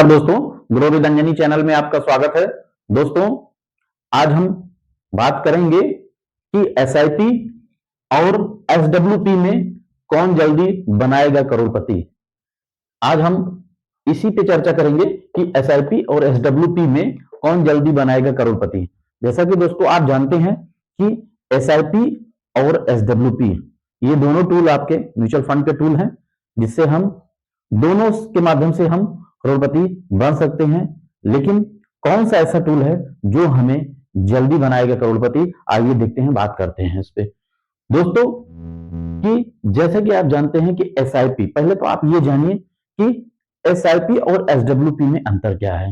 नमस्कार दोस्तों, गुरु विदंजनी चैनल में आपका स्वागत है। दोस्तों, आज हम बात करेंगे कि एसआईपी और एसडब्ल्यूपी में कौन जल्दी बनाएगा करोड़पति। आज हम इसी पे चर्चा करेंगे कि एसआईपी और एसडब्ल्यूपी में कौन जल्दी बनाएगा करोड़पति। जैसा कि दोस्तों आप जानते हैं कि एसआईपी और एसडब्ल्यूपी ये दोनों टूल आपके म्यूचुअल फंड के टूल हैं, जिससे हम दोनों के माध्यम से हम करोड़पति बन सकते हैं। लेकिन कौन सा ऐसा टूल है जो हमें जल्दी बनाएगा करोड़पति, आइए देखते हैं, बात करते हैं इस पे। दोस्तों, कि जैसे कि आप जानते हैं कि एसआईपी, पहले तो आप ये जानिए कि एसआईपी और एसडब्ल्यूपी में अंतर क्या है।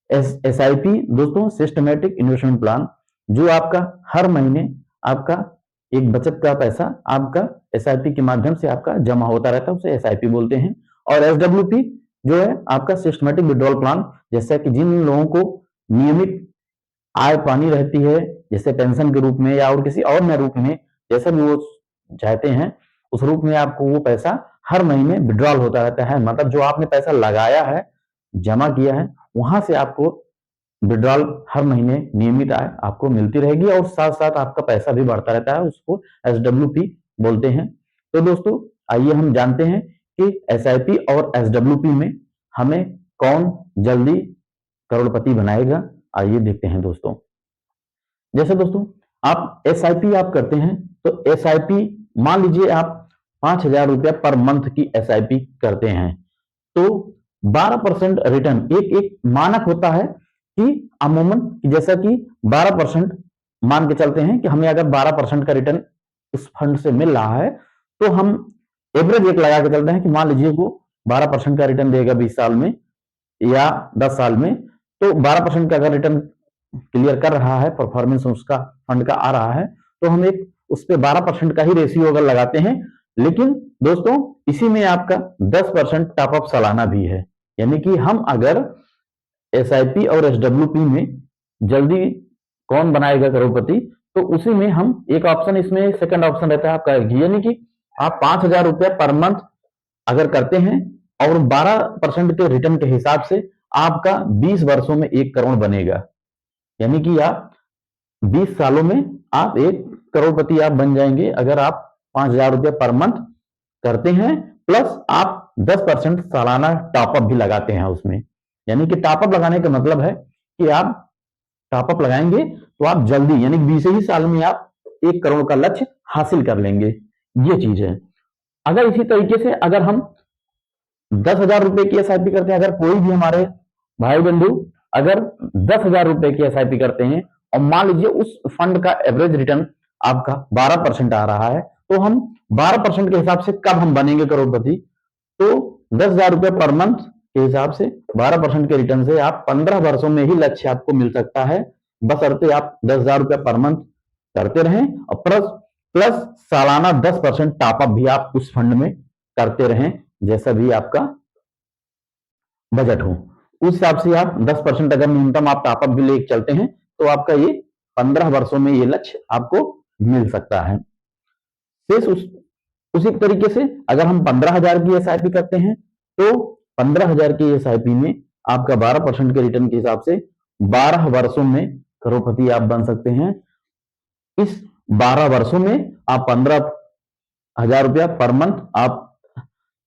एसआईपी दोस्तों सिस्टमैटिक इन्वेस्टमेंट प्लान, जो आपका हर महीने आपका एक बचत का पैसा आपका एसआईपी के माध्यम से आपका जमा होता रहता है, उसे एसआईपी बोलते हैं। और एसडब्ल्यूपी जो है आपका सिस्टमैटिक विड्रॉल प्लान, जैसे कि जिन लोगों को नियमित आय पानी रहती है, जैसे पेंशन के रूप में या और किसी और नए रूप में, जैसा भी वो चाहते हैं उस रूप में आपको वो पैसा हर महीने विड्रॉल होता रहता है। मतलब जो आपने पैसा लगाया है, जमा किया है, वहां से आपको विड्रॉल हर महीने नियमित आय आपको मिलती रहेगी और साथ साथ आपका पैसा भी बढ़ता रहता है, उसको एसडब्ल्यूपी बोलते हैं। तो दोस्तों, आइए हम जानते हैं कि एसआईपी और एसडब्ल्यूपी में हमें कौन जल्दी करोड़पति बनाएगा। आइए देखते हैं दोस्तों। जैसे दोस्तों आप एसआईपी आप करते हैं, तो एसआईपी मान लीजिए आप 5,000 रुपया पर मंथ की एसआईपी करते हैं, तो 12% रिटर्न एक मानक होता है कि अमूमन जैसा कि 12% मान के चलते हैं कि हमें अगर 12% का रिटर्न इस फंड से मिल रहा है, तो हम एवरेज एक लगा के चलते हैं कि मान लीजिए वो 12% का रिटर्न देगा 20 साल में या 10 साल में, तो 12% का अगर रिटर्न क्लियर कर रहा है, परफॉर्मेंस उसका फंड का आ रहा है, तो हम एक उस पर 12% का ही रेशियो अगर लगाते हैं। लेकिन दोस्तों इसी में आपका 10% टॉपअप सालाना भी है, यानी कि हम अगर एसआईपी और एसडब्ल्यूपी में जल्दी कौन बनाएगा करोड़पति, तो उसी में हम एक ऑप्शन, इसमें सेकंड ऑप्शन रहता है आपका, यानी कि आप 5,000 रुपया पर मंथ अगर करते हैं और 12% के रिटर्न के हिसाब से आपका 20 वर्षों में 1 करोड़ बनेगा। यानी कि आप 20 सालों में आप 1 करोड़पति आप बन जाएंगे अगर आप 5,000 रुपया पर मंथ करते हैं, प्लस आप 10% सालाना टॉपअप भी लगाते हैं उसमें। यानी कि टॉपअप लगाने का मतलब है कि आप टॉपअप लगाएंगे तो आप जल्दी, यानी 20 ही साल में आप 1 करोड़ का लक्ष्य हासिल कर लेंगे। ये चीज है। अगर इसी तरीके से अगर हम 10,000 रुपए की एसआईपी करते हैं, अगर कोई भी हमारे भाई बंधु अगर 10,000 रुपए की एसआईपी करते हैं और मान लीजिए उस फंड का एवरेज रिटर्न आपका 12% आ रहा है, तो हम 12% के हिसाब से कब हम बनेंगे करोड़पति, तो 10,000 रुपए पर मंथ के हिसाब से 12% के रिटर्न से आप 15 वर्षों में ही लक्ष्य आपको मिल सकता है, बशर्ते आप 10,000 रुपया पर मंथ करते रहें और प्लस प्लस सालाना 10% टॉपअप भी आप उस फंड में करते रहें, जैसा भी आपका बजट हो उस हिसाब से आप 10% अगर न्यूनतम आप टॉपअप भी लेके चलते हैं, तो आपका ये 15 वर्षों में ये लक्ष्य आपको मिल सकता है। शेष उसी तरीके से अगर हम 15,000 की एसआईपी करते हैं, तो 15,000 की एसआईपी में आपका 12% के रिटर्न के हिसाब से 12 वर्षों में करोड़पति आप बन सकते हैं। इस 12 वर्षों में आप 15,000 रुपया पर मंथ आप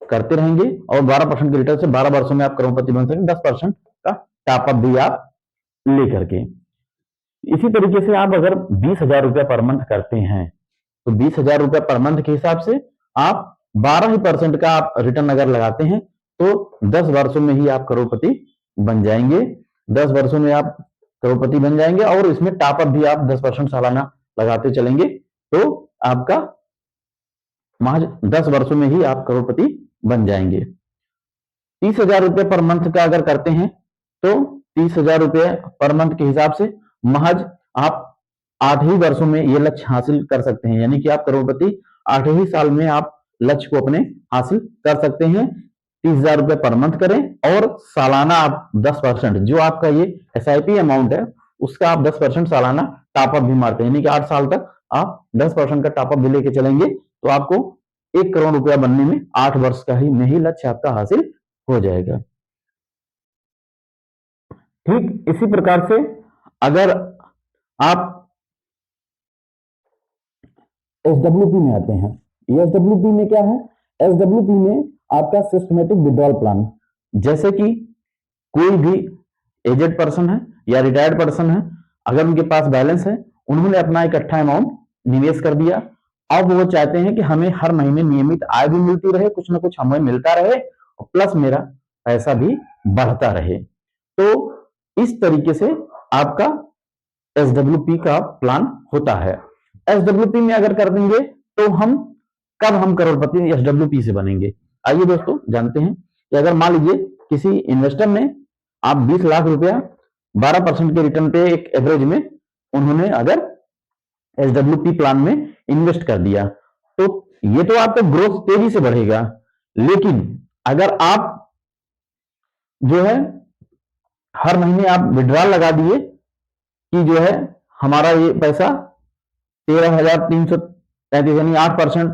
करते रहेंगे और 12% के रिटर्न से 12 वर्षों में आप करोड़पति बन सकेंगे, 10% का टॉपअप भी आप लेकर के। इसी तरीके से आप अगर 20,000 रुपया पर मंथ करते हैं, तो 20,000 रुपया पर मंथ के हिसाब से आप 12% का आप रिटर्न अगर लगाते हैं, तो 10 वर्षों में ही आप करोड़पति बन जाएंगे। 10 वर्षों में आप करोड़पति बन जाएंगे और इसमें टॉपअप भी आप 10% सालाना लगाते चलेंगे, तो आपका महज 10 वर्षों में ही आप करोड़पति बन जाएंगे। 30,000 रुपये पर मंथ का अगर करते हैं, तो 30,000 रुपये पर मंथ के हिसाब से महज आप 8 ही वर्षों में ये लक्ष्य हासिल कर सकते हैं, यानी कि आप करोड़पति 8 ही साल में आप लक्ष्य को अपने हासिल कर सकते हैं। 30,000 रुपये पर मंथ करें और सालाना आप 10%, जो आपका ये एसआईपी अमाउंट है उसका आप 10% सालाना टॉपअप भी मारते हैं, यानी कि 8 साल तक आप 10% का टॉपअप भी लेके चलेंगे, तो आपको 1 करोड़ रुपया बनने में 8 वर्ष का ही में ही लक्ष्य आपका हासिल हो जाएगा। ठीक इसी प्रकार से अगर आप एसडब्ल्यूपी में आते हैं, एसडब्ल्यूपी में क्या है, एसडब्ल्यूपी में आपका सिस्टमेटिक विड्रॉल प्लान, जैसे कि कोई भी एजेड पर्सन है या रिटायर्ड पर्सन है, अगर उनके पास बैलेंस है, उन्होंने अपना इकट्ठा अमाउंट निवेश कर दिया, अब वो चाहते हैं कि हमें हर महीने नियमित आय भी मिलती रहे, कुछ ना कुछ हमें मिलता रहे और प्लस मेरा पैसा भी बढ़ता रहे। तो इस तरीके से आपका एसडब्ल्यूपी का प्लान होता है। एसडब्ल्यूपी में अगर कर देंगे तो हम कब हम करोड़पति एसडब्ल्यूपी से बनेंगे, आइए दोस्तों जानते हैं कि अगर मान लीजिए किसी इन्वेस्टर ने आप 20 लाख रुपया 12% के रिटर्न पे एक एवरेज में उन्होंने अगर एसडब्ल्यूपी प्लान में इन्वेस्ट कर दिया, तो ये तो आपका ग्रोथ तेजी से बढ़ेगा, लेकिन अगर आप जो है हर महीने आप विड्रॉल लगा दिए कि जो है हमारा ये पैसा 13,333 यानी 8%,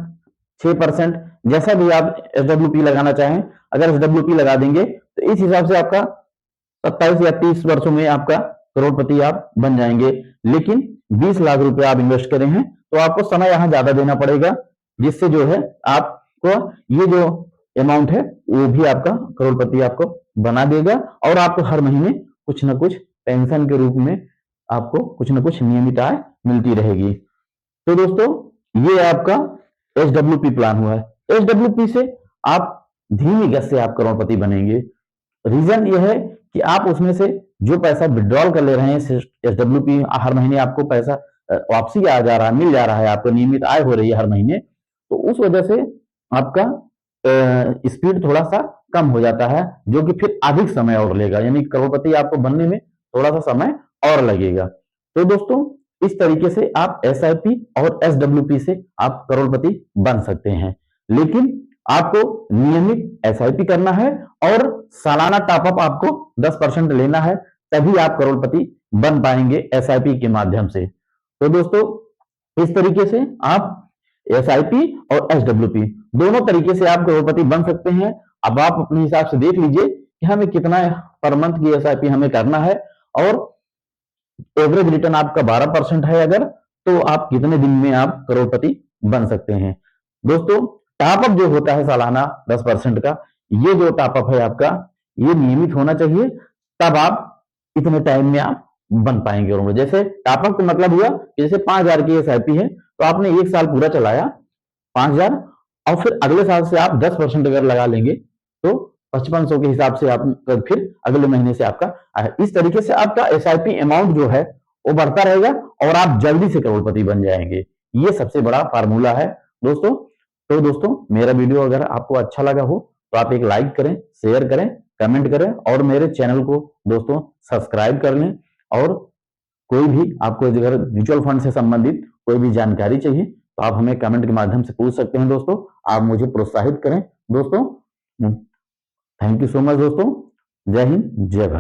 6%, जैसा भी आप एसडब्ल्यूपी लगाना चाहें, अगर एसडब्ल्यूपी लगा देंगे तो इस हिसाब से आपका 27 या 30 वर्षों में आपका करोड़पति आप बन जाएंगे। लेकिन 20 लाख रुपए आप इन्वेस्ट करें हैं तो आपको समय यहां ज्यादा देना पड़ेगा, जिससे जो है आपको ये जो अमाउंट है वो भी आपका करोड़पति आपको बना देगा और आपको हर महीने कुछ ना कुछ पेंशन के रूप में आपको कुछ ना कुछ नियमित आय मिलती रहेगी। तो दोस्तों ये आपका एसडब्ल्यूपी प्लान हुआ है। एसडब्ल्यूपी से आप धीमी गति से आप करोड़पति बनेंगे। रीजन यह है कि आप उसमें से जो पैसा विड्रॉल कर ले रहे हैं एसडब्ल्यूपी, हर महीने आपको पैसा वापसी आ जा रहा है, मिल जा रहा है, आपको नियमित आय हो रही है हर महीने, तो उस वजह से आपका स्पीड थोड़ा सा कम हो जाता है, जो कि फिर अधिक समय और लेगा, यानी करोड़पति आपको बनने में थोड़ा सा समय और लगेगा। तो दोस्तों इस तरीके से आप एसआईपी और एसडब्ल्यूपी से आप करोड़पति बन सकते हैं, लेकिन आपको नियमित एसआईपी करना है और सालाना टॉपअप आपको 10% लेना है, तभी आप करोड़पति बन पाएंगे एसआईपी के माध्यम से। तो दोस्तों इस तरीके से आप एसआईपी और एसडब्ल्यूपी दोनों तरीके से आप करोड़पति बन सकते हैं। अब आप अपने हिसाब से देख लीजिए कि हमें कितना पर मंथ की एसआईपी हमें करना है और एवरेज रिटर्न आपका 12% है अगर, तो आप कितने दिन में आप करोड़पति बन सकते हैं। दोस्तों टॉपअप जो होता है सालाना 10% का, ये जो टॉपअप है आपका ये नियमित होना चाहिए, तब आप इतने टाइम में आप बन पाएंगे। जैसे टॉपअप का मतलब हुआ जैसे 5,000 की एसआईपी है तो आपने एक साल पूरा चलाया 5,000 और फिर अगले साल से आप 10% अगर लगा लेंगे तो 5500 के हिसाब से आप फिर अगले महीने से आपका, इस तरीके से आपका एसआईपी अमाउंट जो है वो बढ़ता रहेगा और आप जल्दी से करोड़पति बन जाएंगे। ये सबसे बड़ा फार्मूला है दोस्तों। तो दोस्तों मेरा वीडियो अगर आपको अच्छा लगा हो तो आप एक लाइक करें, शेयर करें, कमेंट करें और मेरे चैनल को दोस्तों सब्सक्राइब कर लें। और कोई भी आपको अगर म्यूचुअल फंड से संबंधित कोई भी जानकारी चाहिए तो आप हमें कमेंट के माध्यम से पूछ सकते हैं दोस्तों। आप मुझे प्रोत्साहित करें दोस्तों। थैंक यू सो मच दोस्तों। जय हिंद, जय भारत।